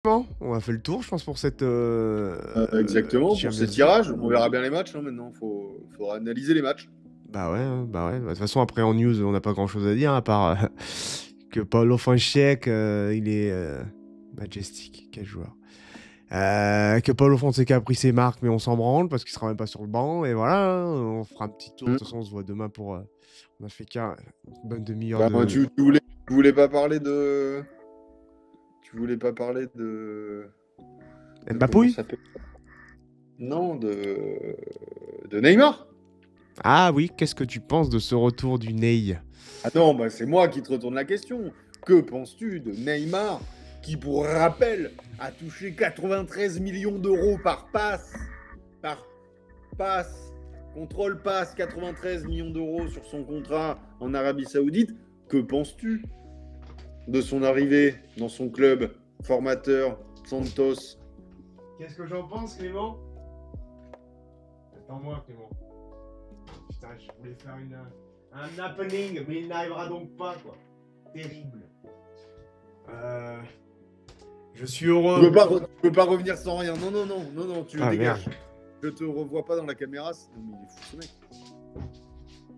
Bon, on a fait le tour, je pense, pour cette Exactement, pour Champions ces League. tirages. On verra bien les matchs hein, maintenant. Faudra analyser les matchs. Bah ouais, hein, bah ouais. Bah, de toute façon, après en news, on n'a pas grand-chose à dire, à part que Paulo Fonseca, il est majestic, quel joueur. Que Paulo Fonseca a pris ses marques, mais on s'en branle parce qu'il sera même pas sur le banc. Et voilà, hein, on fera un petit tour. De Hmm. toute façon, on se voit demain pour. On a fait qu'une bonne demi-heure Bah, de. tu voulais pas parler de. Tu voulais pas parler de. De comment Mbapouille. ça s'appelle? Non, de Neymar. Ah oui, qu'est-ce que tu penses de ce retour du Ney? Ah non, bah c'est moi qui te retourne la question. Que penses-tu de Neymar qui, pour rappel, a touché 93 millions d'euros par passe? Par passe, contrôle passe, 93 millions d'euros sur son contrat en Arabie Saoudite. Que penses-tu de son arrivée dans son club formateur Santos? Qu'est-ce que j'en pense, Clément? Attends-moi, Clément. Putain, je voulais faire un happening, mais il n'arrivera donc pas, quoi. Terrible. Je suis heureux. Tu peux pas revenir sans rien. Non, non, non, non, non, tu Ah dégages. merde. Je te revois pas dans la caméra. Non, mais il est fou ce mec.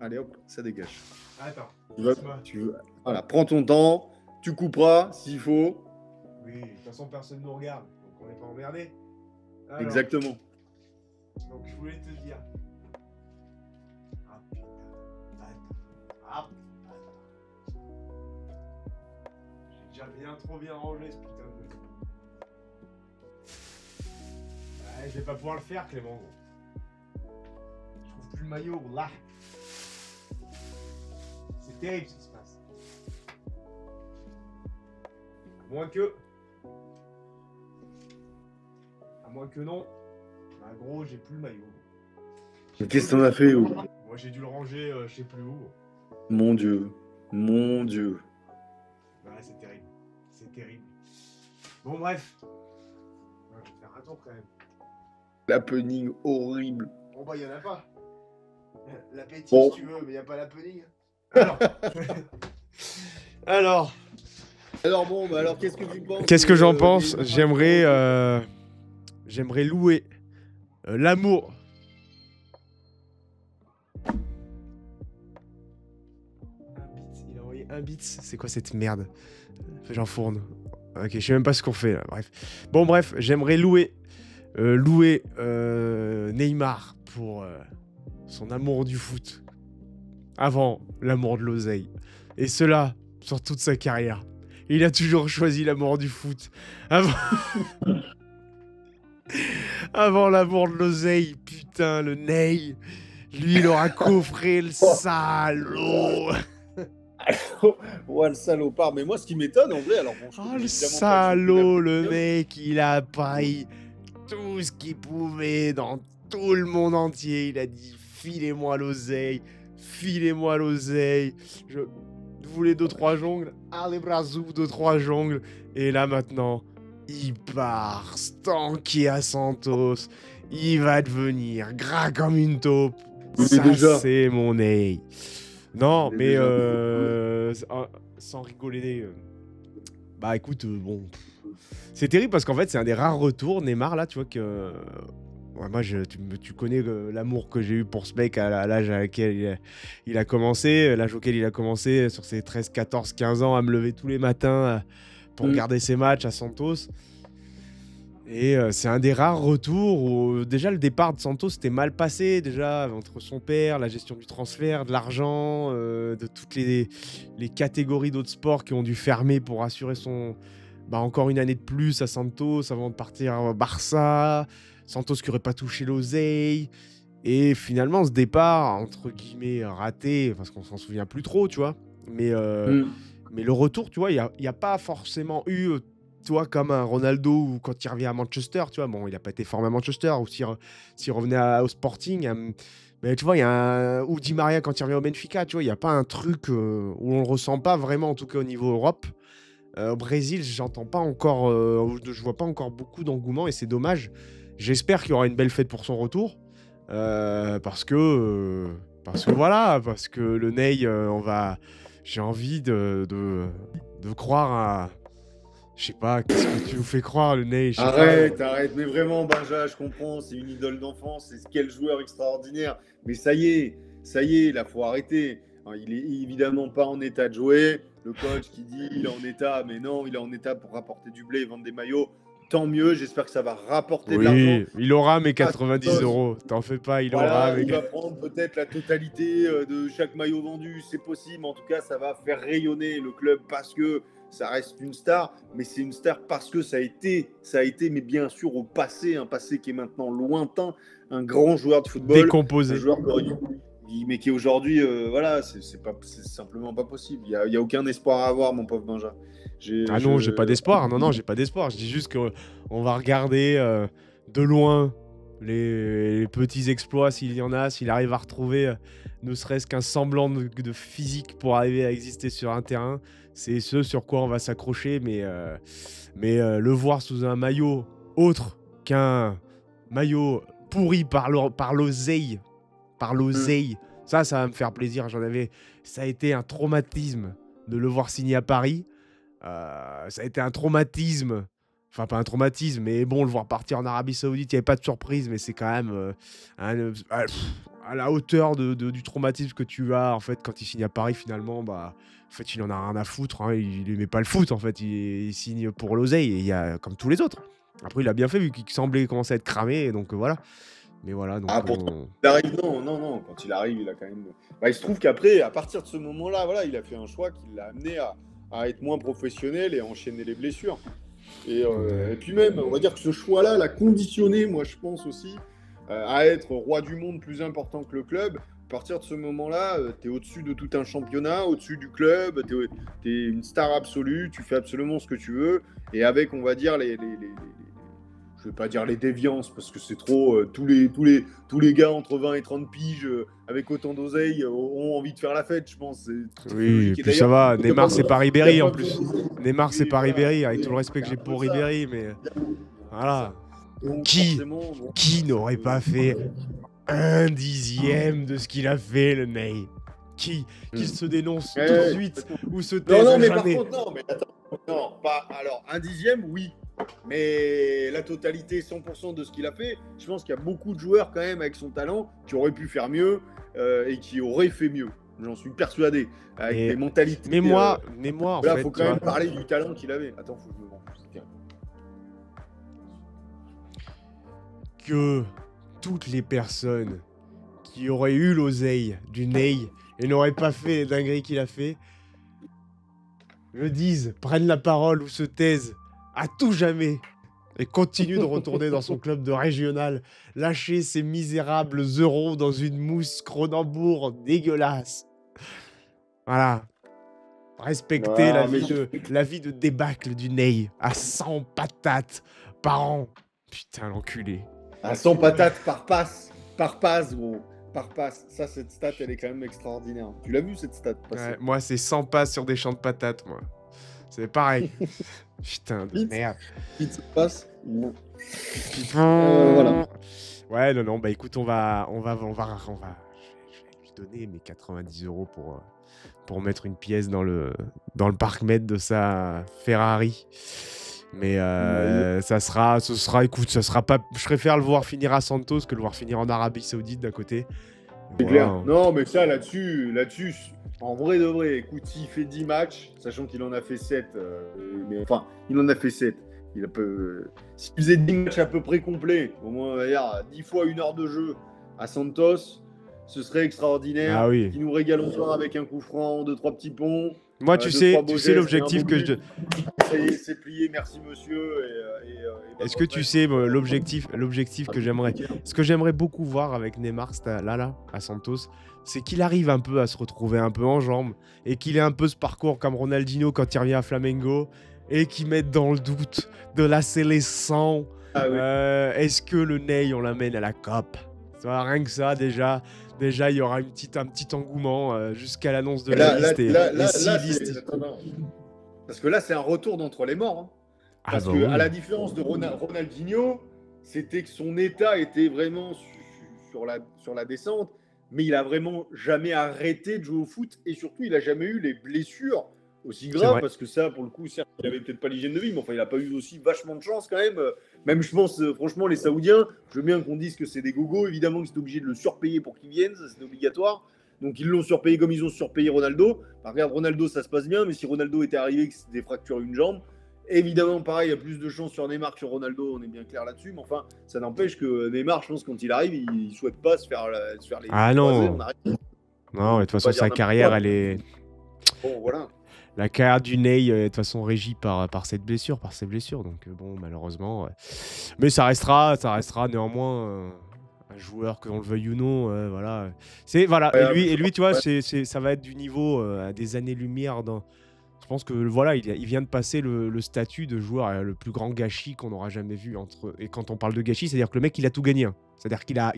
Allez hop, ça dégage. Attends. Tu veux. Voilà, prends ton temps. Tu couperas s'il faut. Oui, de toute façon, personne ne nous regarde, donc on n'est pas emmerdé. Alors, Exactement. donc je voulais te dire. Ah putain. Ah putain. J'ai déjà bien trop bien rangé ce putain de. Ouais, je vais pas pouvoir le faire, Clément. Je trouve plus le maillot, là. C'est terrible ce qui se passe. À moins que. À moins que non. Bah gros, j'ai plus le maillot. Mais qu'est-ce que t'en as fait, oh? Moi j'ai dû le ranger je sais plus où. Mon Dieu. Mon Dieu. Ouais, c'est terrible. C'est terrible. Bon bref. Ouais, je vais faire un tour quand même. L'happening horrible. Bon bah y'en a pas. L'appétit Bon. si tu veux, mais y a pas l'happening. Alors. Alors. Alors bon, bah alors qu'est-ce que tu penses? Qu'est-ce que j'en pense? J'aimerais louer l'amour. Il a envoyé un bit. C'est quoi cette merde? J'enfourne. Ok, je sais même pas ce qu'on fait là. Bref. Bon, bref, j'aimerais louer Neymar pour son amour du foot avant l'amour de l'oseille. Et cela sur toute sa carrière. Il a toujours choisi l'amour du foot avant, avant l'amour de l'oseille. Putain, le Ney. Lui, il aura coffré le salaud. Ouais, le salopard. Mais moi, ce qui m'étonne, en vrai, alors bon, je Oh, connais le évidemment pas le championnat salaud, le espagnol. mec, il a pris tout ce qu'il pouvait dans tout le monde entier. Il a dit filez-moi l'oseille, filez-moi l'oseille. Je voulais 2-3 jongles, allez Brazou, 2-3 jongles. Et là maintenant, il part, stanky à Santos. Il va devenir gras comme une taupe. Il est Ça, déjà. c'est mon nez. Non, Il est mais déjà. sans rigoler. Bah écoute, bon. C'est terrible parce qu'en fait, c'est un des rares retours, Neymar, là, tu vois, que. Ouais, moi, tu connais l'amour que j'ai eu pour ce mec à l'âge à laquelle il a commencé, l'âge auquel il a commencé, sur ses 13, 14, 15 ans, à me lever tous les matins pour regarder ses matchs à Santos. Et c'est un des rares retours où déjà le départ de Santos c'était mal passé, déjà entre son père, la gestion du transfert, de l'argent, de toutes les catégories d'autres sports qui ont dû fermer pour assurer son, encore une année de plus à Santos avant de partir au Barça. Santos qui aurait pas touché l'oseille. Et finalement, ce départ, entre guillemets, raté, parce qu'on s'en souvient plus trop, tu vois. Mais le retour, tu vois, il n'y a pas forcément eu, tu vois, comme un Ronaldo ou quand il revient à Manchester, tu vois. Bon, il n'a pas été formé à Manchester, ou s'il revenait au Sporting. Mais tu vois, il y a ou Di Maria quand il revient au Benfica, tu vois, il n'y a pas un truc où on le ressent pas vraiment, en tout cas au niveau Europe. Au Brésil, j'entends pas encore, je vois pas encore beaucoup d'engouement et c'est dommage. J'espère qu'il y aura une belle fête pour son retour. Parce que voilà, parce que le Ney, j'ai envie de croire Je sais pas, qu'est-ce que tu nous fais croire, le Ney? Je sais pas. Arrête, mais vraiment, Benja, je comprends, c'est une idole d'enfance, c'est quel joueur extraordinaire. Mais ça y est, là, faut arrêter. Hein, il est évidemment pas en état de jouer. Le coach qui dit il est en état, mais non, il est en état pour rapporter du blé et vendre des maillots. Tant mieux, j'espère que ça va rapporter de l'argent. Oui, il aura mes Ah, 90 Santos, euros. T'en fais pas, il aura voilà, mes... il va prendre peut-être la totalité de chaque maillot vendu, c'est possible. Mais en tout cas, ça va faire rayonner le club parce que ça reste une star, mais c'est une star parce que ça a été, mais bien sûr au passé, un passé qui est maintenant lointain, un grand joueur de football, un décomposé. joueur mais qui aujourd'hui, voilà, c'est simplement pas possible. Il y a aucun espoir à avoir, mon pauvre Benja. Ah non, j'ai pas d'espoir. Non, non, j'ai pas d'espoir. Je dis juste qu'on va regarder de loin les petits exploits s'il y en a, s'il arrive à retrouver ne serait-ce qu'un semblant de physique pour arriver à exister sur un terrain. C'est ce sur quoi on va s'accrocher, mais le voir sous un maillot autre qu'un maillot pourri par l'oseille, ça va me faire plaisir. Ça a été un traumatisme de le voir signer à Paris. Ça a été un traumatisme. Enfin, pas un traumatisme, mais bon, le voir partir en Arabie Saoudite, il n'y avait pas de surprise, mais c'est quand même à la hauteur du traumatisme que tu as, en fait, quand il signe à Paris, finalement, bah, en fait, il en a rien à foutre. Hein, il n'aimait pas le foot, en fait. Il signe pour l'oseille, et il y a, comme tous les autres. Après, il a bien fait, vu qu'il semblait commencer à être cramé, donc voilà. Mais voilà, donc... Ah, pourtant, il arrive, non, quand il arrive, il a quand même. Bah, il se trouve qu'après, à partir de ce moment-là, voilà, il a fait un choix qui l'a amené à être moins professionnel et à enchaîner les blessures. Et puis même, on va dire que ce choix-là l'a conditionné, moi je pense aussi, à être roi du monde plus important que le club. À partir de ce moment-là, tu es au-dessus de tout un championnat, au-dessus du club, tu es une star absolue, tu fais absolument ce que tu veux. Et avec, on va dire, je vais pas dire les déviances parce que c'est trop. Tous les gars entre 20 et 30 piges avec autant d'oseille ont envie de faire la fête, je pense. C'est tout à fait oui, et logique. Et puis ça d'ailleurs, va. il y a Neymar, pas c'est pas besoin- il y a Ribéry, en pas plus. besoin Neymar, c'est oui, pas voilà. Ribéry, avec Oui, tout le respect que c'est j'ai un peu pour ça. Ribéry, mais... Évidemment, c'est un peu Voilà. ça. Donc, Qui, forcément, bon, qui n'aurait pas fait un dixième de ce qu'il a fait, le Ney? Qui se dénonce tout de ouais, suite ou se non, taise non, à mais par jamais? contre, non, mais attends, non, pas. Alors, un dixième, oui. Mais la totalité, 100% de ce qu'il a fait, je pense qu'il y a beaucoup de joueurs, quand même, avec son talent, qui auraient pu faire mieux et qui auraient fait mieux. J'en suis persuadé. Avec Mais, des mentalités. mais moi, en Là, fait, faut tu quand même vois, parler du talent qu'il avait. Attends, faut que je me rende. que toutes les personnes qui auraient eu l'oseille du Ney et n'auraient pas fait les dingueries qu'il a fait, le disent, prennent la parole ou se taisent à tout jamais et continuent de retourner dans son club de régional, lâcher ces misérables euros dans une mousse Cronenbourg dégueulasse. Voilà. Respecter Ah, mais la vie de débâcle du Ney à 100 patates par an. Putain, l'enculé. à 100 patates par passe, gros. Par passe. Ça, cette stat, elle est quand même extraordinaire. Tu l'as vu, cette stat passer Ouais, moi, c'est 100 passes sur des champs de patates, moi. C'est pareil. Putain de Vite. merde. Vite, passe. Non. Voilà. Ouais, non, bah écoute, on va, je vais lui donner mes 90 euros pour mettre une pièce dans le parc med de sa Ferrari. Mais écoute, ça sera pas. Je préfère le voir finir à Santos que le voir finir en Arabie Saoudite d'un côté. C'est Voilà. clair. Non, mais ça, là-dessus, en vrai de vrai, écoute, s'il fait 10 matchs, sachant qu'il en a fait 7, enfin, il en a fait 7. S'il faisait 10 matchs à peu près complets, au moins, on va dire, 10 fois 1 heure de jeu à Santos, ce serait extraordinaire. Ah oui. Qui nous régale au soir avec un coup franc, 2-3 petits ponts. Moi, tu sais l'objectif et un que beau je. but. Ça y est, c'est plié, merci monsieur. Est-ce que tu sais l'objectif que j'aimerais. Ce que j'aimerais beaucoup voir avec Neymar là, à Santos, c'est qu'il arrive un peu à se retrouver un peu en jambes et qu'il ait un peu ce parcours comme Ronaldinho quand il revient à Flamengo et qu'il mette dans le doute de la sélection. Ah oui. Est-ce que le Ney, on l'amène à la COP? Rien que ça, déjà, il y aura un petit engouement jusqu'à l'annonce de la liste. Parce que là, c'est un retour d'entre les morts. Hein. Parce que, oui. à la différence de Ronaldinho, c'était que son état était vraiment sur la descente, mais il a vraiment jamais arrêté de jouer au foot et surtout, il a jamais eu les blessures aussi C'est grave, vrai. parce que ça, pour le coup, certes, il avait peut-être pas l'hygiène de vie, mais enfin, il a pas eu aussi vachement de chance quand même. Même, je pense, franchement, les Saoudiens, je veux bien qu'on dise que c'est des gogos, évidemment qu'ils étaient obligés de le surpayer pour qu'il vienne, ça c'était obligatoire. Donc ils l'ont surpayé comme ils ont surpayé Ronaldo. Bah, regarde, Ronaldo, ça se passe bien, mais si Ronaldo était arrivé et que c'était fracturé une jambe, évidemment, pareil, il y a plus de chances sur Neymar que sur Ronaldo, on est bien clair là-dessus. Mais enfin, ça n'empêche que Neymar, je pense, quand il arrive, il ne souhaite pas se faire Ah les croisés. non, On arrête. non, de On toute peut façon, pas dire sa n'importe carrière, quoi. elle est. Bon, voilà. La carrière du Ney, de toute façon, régie par cette blessure, par ses blessures. Donc, bon, malheureusement. Mais ça restera néanmoins un joueur, que l'on le veuille ou non. Voilà. Voilà. Et lui, tu vois, ça va être du niveau à des années-lumière. Je pense que voilà, il vient de passer le statut de joueur le plus grand gâchis qu'on aura jamais vu. Et quand on parle de gâchis, c'est-à-dire que le mec, il a tout gagné. Hein. C'est-à-dire qu'il a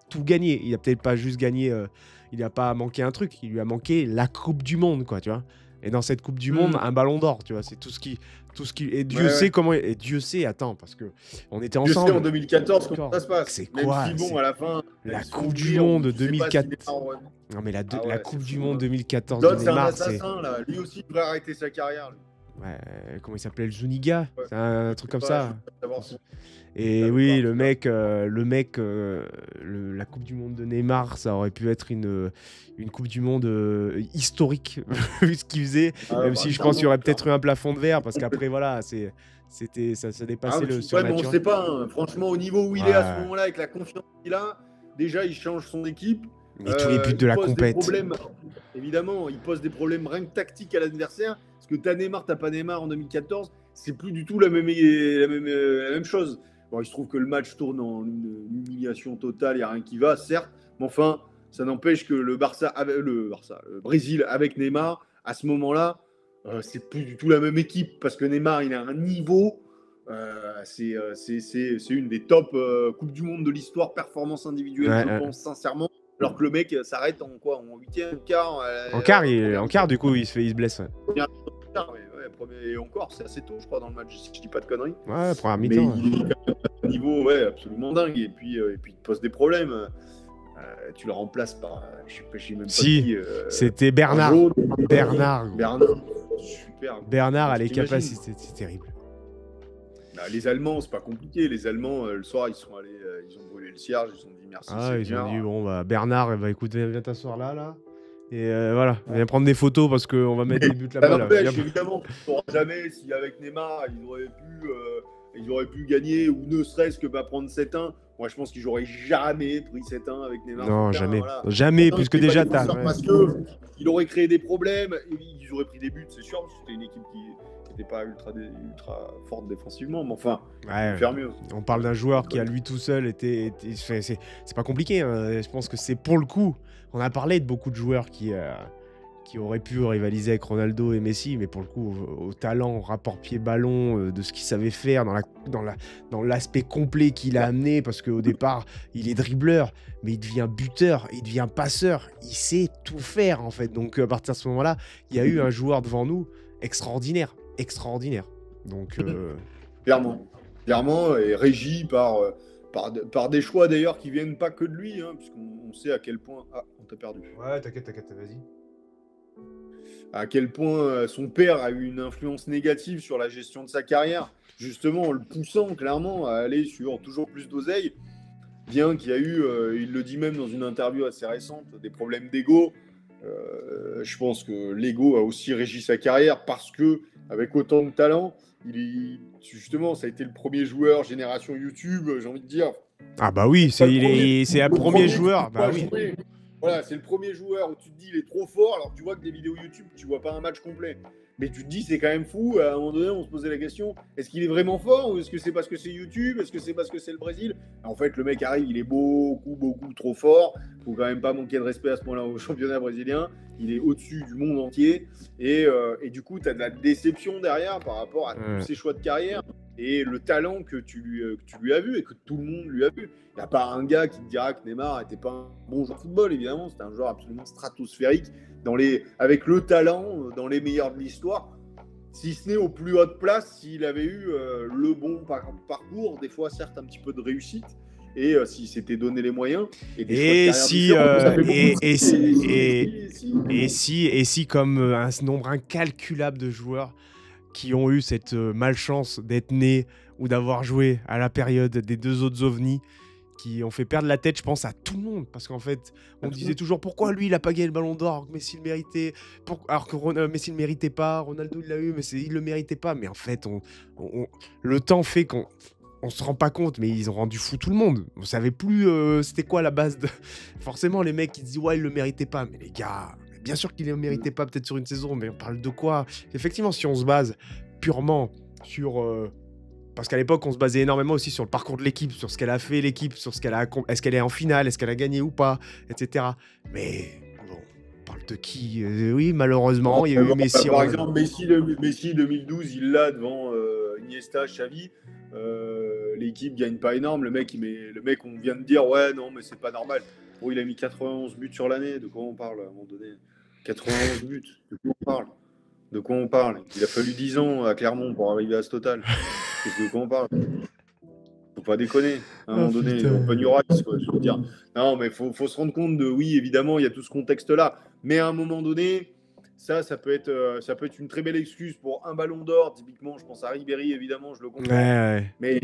tout gagné. Il a peut-être pas juste gagné. Il n'a pas manqué un truc. Il lui a manqué la Coupe du Monde, quoi, tu vois. Et dans cette Coupe du Monde, un ballon d'or, tu vois, c'est tout ce qui. Et Dieu sait comment. Et Dieu sait, attends, parce que on était Dieu ensemble. sait en 2014 comment ça se passe. C'est Même quoi si bon, à la fin. la Coupe du Monde 2004. Non, mais la Coupe du Monde 2014 de Neymar, c'est un assassin, là. Lui aussi, il devrait arrêter sa carrière. Lui. Ouais, comment il s'appelait, le Zuniga, c'est un truc comme ça. Son... Et oui, le mec, la Coupe du Monde de Neymar, ça aurait pu être une Coupe du Monde historique, vu ce qu'il faisait. Même si je pense qu'il y aurait peut-être eu un plafond de verre, parce qu'après, voilà, ça dépassait le surnaturel. Bon, on sait pas, hein. Franchement, au niveau où il est à ce moment-là, avec la confiance qu'il a, déjà, il change son équipe. Et tous les buts de la compète. Évidemment, il pose des problèmes rien que tactiques à l'adversaire. Parce que t'as Neymar, t'as pas Neymar en 2014, c'est plus du tout la même chose. Bon, il se trouve que le match tourne en une humiliation totale, il n'y a rien qui va, certes. Mais enfin, ça n'empêche que le Brésil avec Neymar, à ce moment-là, c'est plus du tout la même équipe. Parce que Neymar, il a un niveau. C'est une des top Coupes du Monde de l'histoire, performance individuelle, je pense sincèrement. Alors que le mec s'arrête en quoi? En huitième, quart. En quart, du coup, il se blesse. Et encore, c'est assez tôt, je crois, dans le match, si je dis pas de conneries. Ouais, première mi-temps. Mais il est quand même à un niveau absolument dingue. Et puis, il te pose des problèmes. Tu le remplaces par. Je sais même pas qui. C'était Bernard. Bernard. Super. Bernard a les capacités, c'est terrible. Bah, les Allemands, c'est pas compliqué. Les Allemands, le soir, ils sont allés, ils ont brûlé le cierge, ils ont dit merci. Ils ont dit bon, bah, Bernard, écoute, viens t'asseoir là. Et voilà, viens prendre des photos parce qu'on va mettre des buts là-bas. Évidemment, tu ne sauras jamais si avec Neymar, ils auraient pu gagner ou ne serait-ce que prendre 7-1. Moi, je pense qu'ils n'auraient jamais pris 7-1 avec Neymar. Non, jamais. Voilà. Jamais, puisque déjà t'as. Parce qu'il aurait créé des problèmes, ils auraient pris des buts, c'est sûr, parce que c'était une équipe qui n'était pas ultra forte défensivement, mais enfin, faire mieux. On parle d'un joueur qui, à lui tout seul, c'est pas compliqué. Hein. Je pense que c'est pour le coup. On a parlé de beaucoup de joueurs qui auraient pu rivaliser avec Ronaldo et Messi, mais pour le coup, au talent, au rapport pied-ballon, de ce qu'il savait faire, dans l'aspect complet qu'il a amené, parce qu'au départ, il est dribbleur, mais il devient buteur, il devient passeur, il sait tout faire, en fait. Donc, à partir de ce moment-là, il y a eu un joueur devant nous extraordinaire. Donc, clairement, et régi par des choix d'ailleurs qui viennent pas que de lui, hein, puisqu'on sait à quel point... Ah, on t'a perdu. Ouais, t'inquiète, vas-y. À quel point son père a eu une influence négative sur la gestion de sa carrière, justement en le poussant clairement à aller sur toujours plus d'oseille, bien qu'il y a eu, il le dit même dans une interview assez récente, des problèmes d'ego. Je pense que l'ego a aussi régi sa carrière parce que, avec autant de talent, justement, ça a été le premier joueur génération YouTube, j'ai envie de dire. Ah bah oui, c'est un premier joueur. Bah oui. Voilà, c'est le premier joueur où tu te dis il est trop fort, alors tu vois que des vidéos YouTube, tu vois pas un match complet. Mais tu te dis c'est quand même fou, à un moment donné on se posait la question, est-ce qu'il est vraiment fort ou est-ce que c'est parce que c'est YouTube, est-ce que c'est parce que c'est le Brésil? En fait le mec arrive, il est beaucoup trop fort, faut quand même pas manquer de respect à ce moment-là au championnat brésilien, il est au-dessus du monde entier et du coup tu as de la déception derrière par rapport à tous ses choix de carrière et le talent que tu lui as vu et que tout le monde lui a vu. Il n'y a pas un gars qui te dira que Neymar n'était pas un bon joueur de football, évidemment. C'était un joueur absolument stratosphérique, avec le talent, dans les meilleurs de l'histoire. Si ce n'est aux plus hautes places, s'il avait eu le bon parcours, des fois certes un petit peu de réussite, et s'il s'était donné les moyens et des choix de Et carrière si, différents. Ça fait beaucoup de et si, comme un nombre incalculable de joueurs qui ont eu cette malchance d'être nés ou d'avoir joué à la période des deux autres ovnis, qui ont fait perdre la tête, je pense, à tout le monde. Parce qu'en fait, on disait toujours pourquoi lui, il a pas gagné le ballon d'or alors que Messi le méritait. Alors que Messi le méritait pas, Ronaldo il l'a eu, mais il le méritait pas. Mais en fait, le temps fait qu'on se rend pas compte, mais ils ont rendu fou tout le monde. On savait plus c'était quoi la base de. Forcément, les mecs, ils disent ouais, il le méritait pas. Mais les gars, bien sûr qu'il le méritait pas, peut-être sur une saison, mais on parle de quoi? Effectivement, si on se base purement sur. Parce qu'à l'époque, on se basait énormément aussi sur le parcours de l'équipe, sur ce qu'elle a fait, l'équipe, sur ce qu'elle a. Est-ce qu'elle est en finale, est-ce qu'elle a gagné ou pas, etc. Mais bon, on parle de qui? Oui, malheureusement, il y a eu Messi. Par exemple, Messi 2012, il l'a devant Iniesta, Xavi. L'équipe gagne pas énorme. Le mec, on vient de dire ouais, non, mais c'est pas normal. Oh, il a mis 91 buts sur l'année. De quoi on parle à un moment donné? 91 buts. De quoi on parle? De quoi on parle? Il a fallu 10 ans à Clermont pour arriver à ce total. De quoi on parle? Faut pas déconner. À un moment donné, open your eyes, quoi, je veux dire. Non, mais faut se rendre compte de, oui, évidemment, il y a tout ce contexte-là. Mais à un moment donné, ça peut être une très belle excuse pour un ballon d'or. Typiquement, je pense à Ribéry, évidemment, je le comprends. Ouais. Mais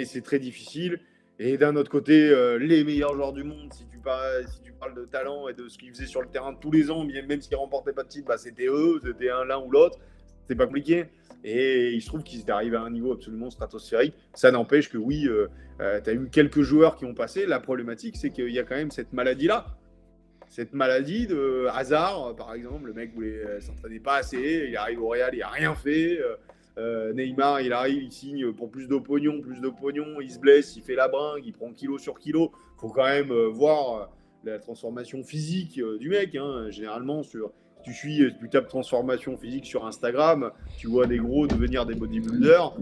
c'est très difficile. Et d'un autre côté, les meilleurs joueurs du monde, si tu parles de talent et de ce qu'ils faisaient sur le terrain tous les ans, même s'ils ne remportaient pas de titre, bah, c'était eux, c'était l'un ou l'autre. C'était pas compliqué. Et il se trouve qu'ils étaient arrivés à un niveau absolument stratosphérique. Ça n'empêche que oui, tu as eu quelques joueurs qui ont passé. La problématique, c'est qu'il y a quand même cette maladie-là. Cette maladie de Hazard, par exemple, le mec ne s'entraînait pas assez, il arrive au Real, il n'a rien fait. Neymar, il arrive, il signe pour plus de pognon, il se blesse, il fait la bringue, il prend kilo sur kilo. Il faut quand même voir la transformation physique du mec. Hein. Généralement, tu tapes transformation physique sur Instagram, tu vois des gros devenir des bodybuilders.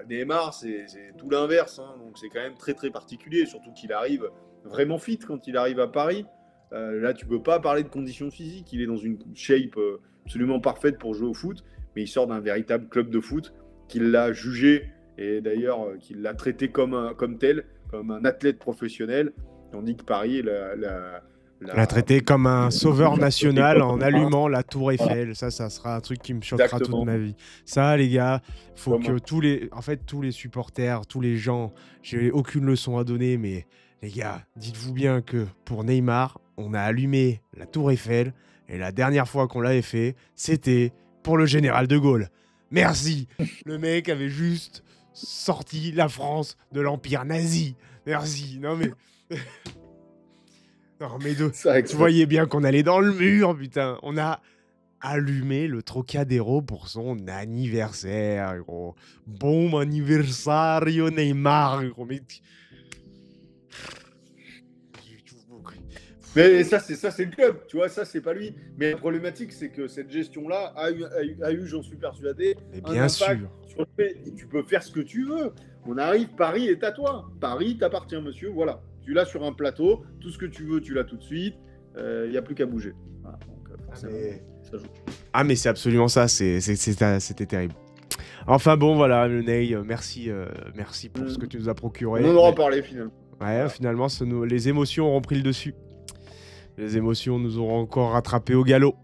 Neymar, c'est tout l'inverse. Hein. Donc c'est quand même très très particulier, surtout qu'il arrive vraiment fit quand il arrive à Paris. Là, tu peux pas parler de conditions physiques. Il est dans une shape absolument parfaite pour jouer au foot, mais il sort d'un véritable club de foot qui l'a jugé et d'ailleurs qui l'a traité comme tel, comme un athlète professionnel, tandis que Paris l'a traité comme un sauveur national en allumant la tour Eiffel. Ça sera un truc qui me choquera toute ma vie. Ça, les gars, faut que tous les supporters, tous les gens, j'ai aucune leçon à donner, mais les gars, dites-vous bien que pour Neymar, on a allumé la tour Eiffel et la dernière fois qu'on l'avait fait, c'était pour le général de Gaulle. Merci. Le mec avait juste sorti la France de l'empire nazi. Merci. Non mais... Non mais tu voyais bien qu'on allait dans le mur, putain. On a allumé le Trocadéro pour son anniversaire, gros. Bon anniversario Neymar, gros. Mais ça, c'est le club, tu vois, ça, c'est pas lui. Mais la problématique, c'est que cette gestion-là a eu, j'en suis persuadé, un impact sur le fait que tu peux faire ce que tu veux. On arrive, Paris est à toi. Paris t'appartient, monsieur, voilà. Tu l'as sur un plateau, tout ce que tu veux, tu l'as tout de suite. Il n'y a plus qu'à bouger. Voilà, donc, forcément, ça joue. Ah, mais c'est absolument ça, c'était terrible. Enfin bon, voilà, le Ney, merci pour ce que tu nous as procuré. On en aura parlé, finalement. Ouais, finalement, les émotions auront pris le dessus. Les émotions nous auront encore rattrapé au galop.